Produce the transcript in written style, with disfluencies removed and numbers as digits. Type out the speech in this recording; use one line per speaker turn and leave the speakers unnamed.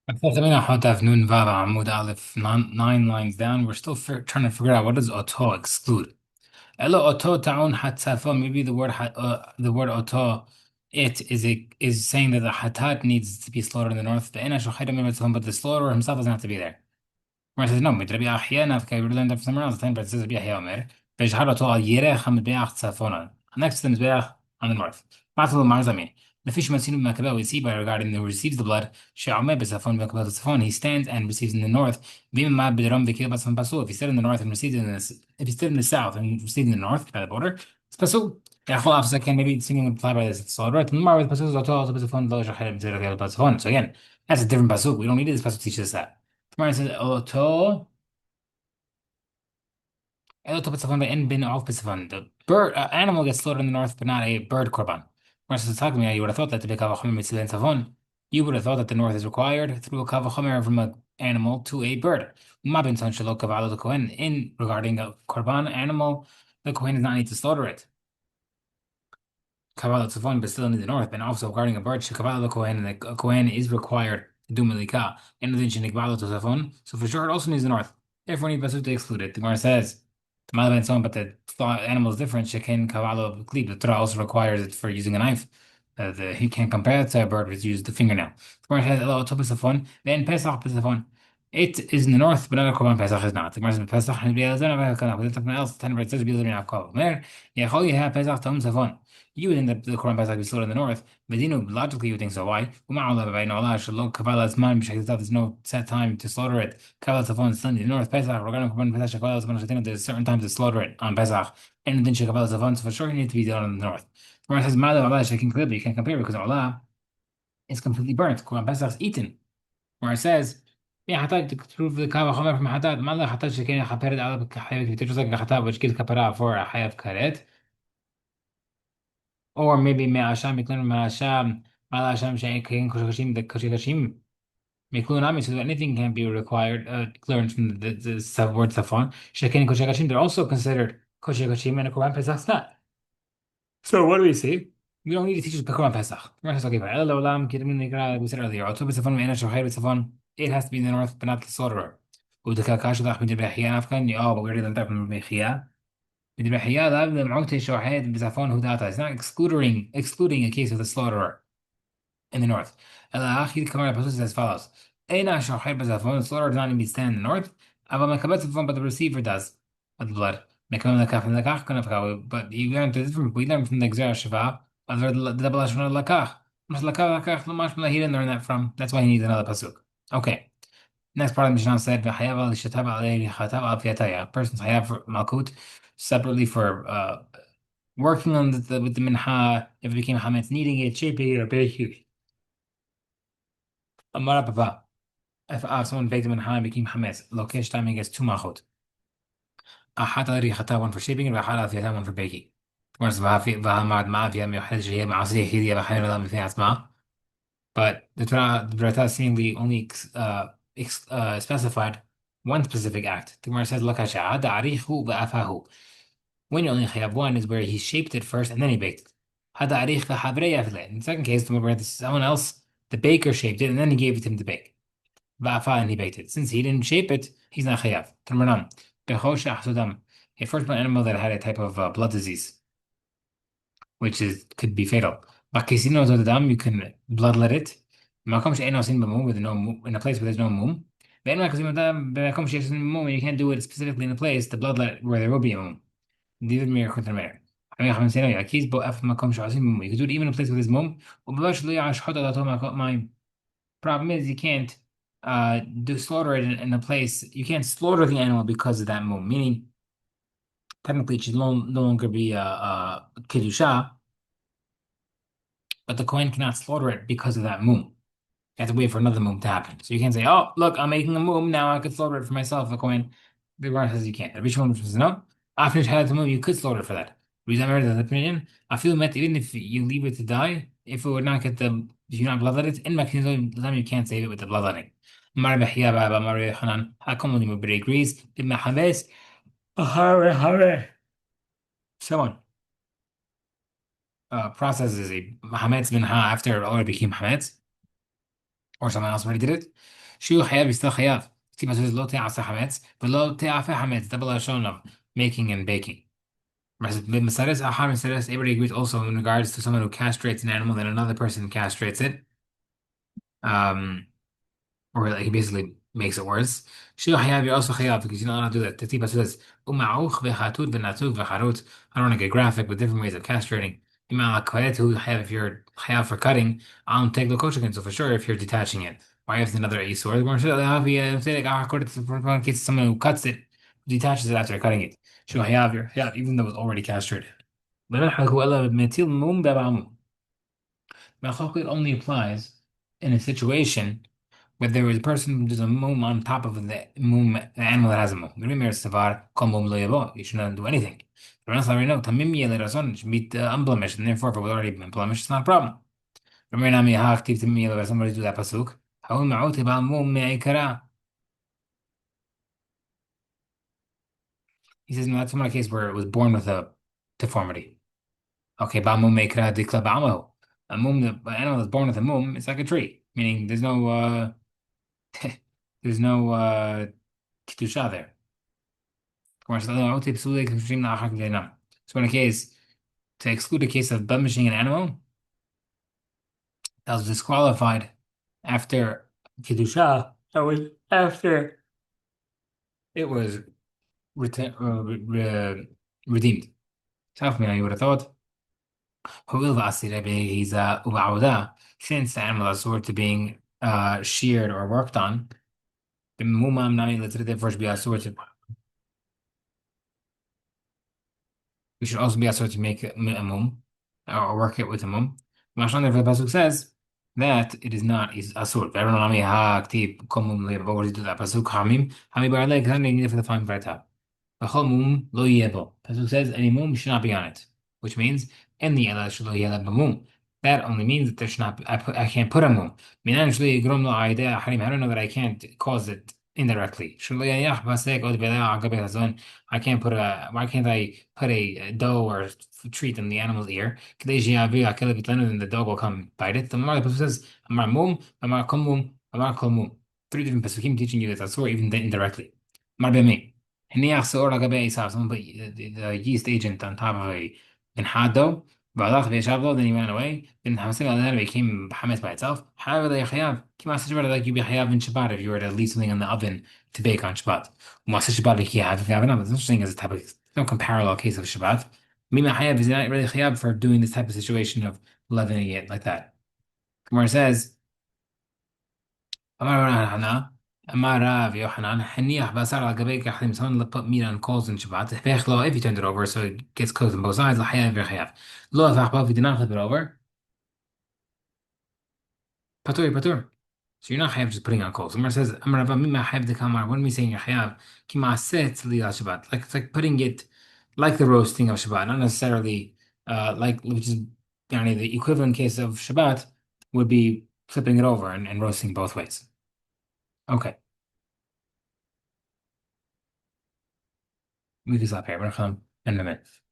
I mean, how to have Nun Vav Amud Aleph nine lines down. We're still trying to figure out what does auto exclude. Elo auto ta'un hatzafa. Maybe the word auto is saying that the hatat needs to be slaughtered in the north. But the slaughterer himself doesn't have to be there. Where it says no, متربي أحيانا في كبير لندن في سمرة ثاني but it says بيحيى عمر فيجعل طوال يريخ من بيعخ تصفونا next to the بيعخ on the north بعث له معزمين ما فيش مسين ما كبا we see by regarding the who receives the blood شعمة بصفون بكبا تصفون he stands and receives in the north بما ما بدرم بكيل بس من باسو if he stood in the north and received in the if he stood in the south and received in the north by the border it's باسو يا خلاص second maybe singing apply by this so right المرة with باسو زوتو بصفون ضل شحال بزير بصفون so again that's a different باسو we don't need this باسو teaches us that Tomorrow says auto auto بتصفن بإن بين off بتصفن the bird animal gets slaughtered in the north but not a bird korban. Tomorrow says talking you would have thought that to be kavachomer mitzvah tzavon you would have thought that the north is required through a kavachomer from an animal to a bird. Ma ben son shelo kavalo the kohen in regarding a korban animal the kohen does not need to slaughter it. Kabbalah Tzafon, but still in the north, and also regarding a bird, Kabbalah Kohen, and the Kohen is required to do Melika, in addition to Kabbalah Tzafon, so for sure it also needs the north. Therefore, we need Basut to exclude it. The Gemara says, Tamala ben Son, but the animal is different. Shekin Kabbalah Klib, the Torah also requires it for using a knife. He can't compare it to a bird which uses the fingernail. The Gemara says, Elo Otop Tzafon, then Pesach Tzafon. It is in the north, but not a Korban Pesach is not. The Gemara says, Pesach, and Be'ezan, but something else, 10 verse says, Be'ezan, Yaakov. There, Yachol Yeha Pesach Tom Tzafon. You would think that the Quran Pesach is still in the north, but logically you would think so. Why? There's no set time to slaughter it. Kabbalah Tzafon is still in the north. Pesach, regarding Quran Pesach, there's a certain time to slaughter it on Pesach. And then Kabbalah Tzafon, so for sure you need to be done in the north. The Quran says, Ma'ala Allah shaking clearly, you can't compare because Allah is completely burnt. Quran Pesach is eaten. Where it says, yeah, حتى to prove the kava chomer from hatat, ماذا حتى شكين خبرت على حياة كتير like hatat which gives kapara for a حياة karet. Or maybe Me'asham, Miklun Me'asham, Malasham, Shakin, Koshikashim, the Koshikashim, Miklunami, so that anything can be required, learned from the sub word Safon. Shakin, Koshikashim, they're also considered Koshikashim and a Quran Pesach not. So what do we see? We don't need to teach us Quran Pesach. Quran Pesach, okay, fine. We said earlier, October Safon, Me'ena Shahir Safon, it has to be in the north, but not the slaughterer. Udaka Kasha, Ahmed Behiya, Afghan, oh, but we already learned that from Behiya. It's not excluding a case of the slaughterer in the north. The says as follows. The slaughterer does not need to stand in the north, but the receiver does of the blood. But you learn the different we learn from the Gzera Shiva, the double Lashon Lakach. He didn't learn that from. That's why he needs another pasuk. Okay. Next part of the Mishnah said, a person's hayav for malkut separately for working on with the minha if it became hametz, kneading it, shaping it, or baking it. Amar Papa, if someone baked the minha and became hametz, lokesh timing gets two malchut. Achat al richata, one for shaping it, ואחת על אפייתה, one for baking. Whereas והמעד מה אפייה מיוחדת שיהיה מעשה יחידי וחייב אדם בפני עצמה. But the Torah seemingly only specified one specific act. The Gemara says, "Lakasha arichu va'afahu." When you only have one is where he shaped it first and then he baked it. Hada arich v'havrei afle. In the second case, where someone else, the baker shaped it and then he gave it to him to bake. Va'afa and he baked it. Since he didn't shape it, he's not chayav. Tanranam bechosha ahsudam. A firstborn animal that had a type of blood disease, which is could be fatal. Bakisino zodadam, you can bloodlet it. Makom she'eno sin b'mum, with no mum, in a place where there's no mum. Ve'en makasim adam b'makom she'esin mum, you can't do it specifically in a place to bloodlet where there will be a mum. Neither mir kutar mer. I mean, I'm saying, yeah, keys bo af makom she'esin mum. You can do it even in a place where there's mum. U'b'vash lo yash hod alato makom. Problem is you can't do slaughter it in a place. You can't slaughter the animal because of that mum. Meaning, technically, it should no longer be a kedusha. But the Kohen cannot slaughter it because of that mum. You have to wait for another mum to happen. So you can't say, "Oh, look, I'm making a mum now. I could slaughter it for myself." The Kohen, the Gemara says you can't. The Rishon says no. After you had the mum, you could slaughter it for that. Reason I heard that opinion. I feel met even if you leave it to die, if it would not get the, if you not bloodlet it, in mechanism, you can't save it with the bloodletting. Mar Bechia Baba Mar Hanan. How come when everybody agrees? Ibn Habes. Someone processes a Hametz Minha after it already became Hametz. or someone else already did it. Shu Hayav is still Hayav. Tiba says Lo Te'asa Hametz, but Lo Te'afe Hametz, double Lashon of making and baking. Everybody agrees also in regards to someone who castrates an animal, then another person castrates it. Um, or like he basically makes it worse. Shil Hayav, you're also Hayav because you're not allowed to do that. Tatiba says, Uma'uch v'chatut v'natzuk v'charut. I don't want to get graphic, but different ways of castrating. Ima Kayet, who have if you're Hayav for cutting, I'll take the kosher, so for sure if you're detaching it. Why have another Isur? We're say like according to someone who cuts it, detaches it after cutting it. Shil Hayav, you're Hayav, even though it's already castrated. It only applies in a situation where there is a person who does a mum on top of the mum, the animal that has a mum. The Rimir Savar, kol mum lo yavo. You shouldn't do anything. The rest already know, tamim yele razon, should be unblemished, and therefore, if it was already been blemished, it's not a problem. Rimir nami hach, tiv tamim yele razon, somebody do that pasuk. Ha'ul ma'uti ba'al mum me'ikara. He says, no, that's not a case where it was born with a deformity. Okay, ba'al mum me'ikara dikla ba'amahu. A mum, the animal that's born with a mum, it's like a tree, meaning there's no kedusha there. So in a case, to exclude a case of blemishing an animal that was disqualified after kedusha, that was after it was redeemed. Tough me, you would have thought. Since the animal is sort to being sheared or worked on, the mumam nami let's first be asur. We should also be able to make a mum or work it with a mum. Mashal the pasuk says that it is not is asur. Ve'eronami ha aktib komum le'bor to that pasuk hamim hami bar leg need for the fine v'rata. V'chol mum lo yebo. Pasuk says any mum should not be on it, which means any ela should lo yela b'mum. That only means that there should not be, I can't put a mum. Minan shli grom lo aidea harim. I don't know that I can't cause it indirectly. I can't put a why can't I put a dough or treat in the animal's ear? Then the dog will come bite it. The Pasuk says Amar mum, Amar kol mum, Amar kol mum. Three different Pasukim teaching you that Asur even indirectly. Amar b'mei. Hiniach seor lagabe isav. Someone put the yeast agent on top of a benhad dough. V'alach v'yeshavlo, then he ran away. Then Hamasim al became hametz by itself. However, they chayav. Kima such like you be chayav in Shabbat if you were to leave something in the oven to bake on Shabbat. Masa Shabbat chayav if you have an oven. There's no such thing as a type of no comparable case of Shabbat. Mima chayav is not really chayav for doing this type of situation of leavening it like that. Gemara says, Amar Rav Hana, Amar Rav Yohanan, Haniach basar al gabei kachlim. Someone put meat on coals in Shabbat. If you turned it over so it gets cooked on both sides, chayav v'chayav. Lo if you did not flip it over. Patur, patur. So you're not chayav just putting on coals. Gemara says, Amar Rav Mima chayav de kamar. When we saying you're chayav, kimaset li al Shabbat. Like it's like putting it like the roasting of Shabbat, not necessarily like which is the equivalent case of Shabbat would be flipping it over and roasting both ways. Okay, we can stop here. We're gonna come in a minute.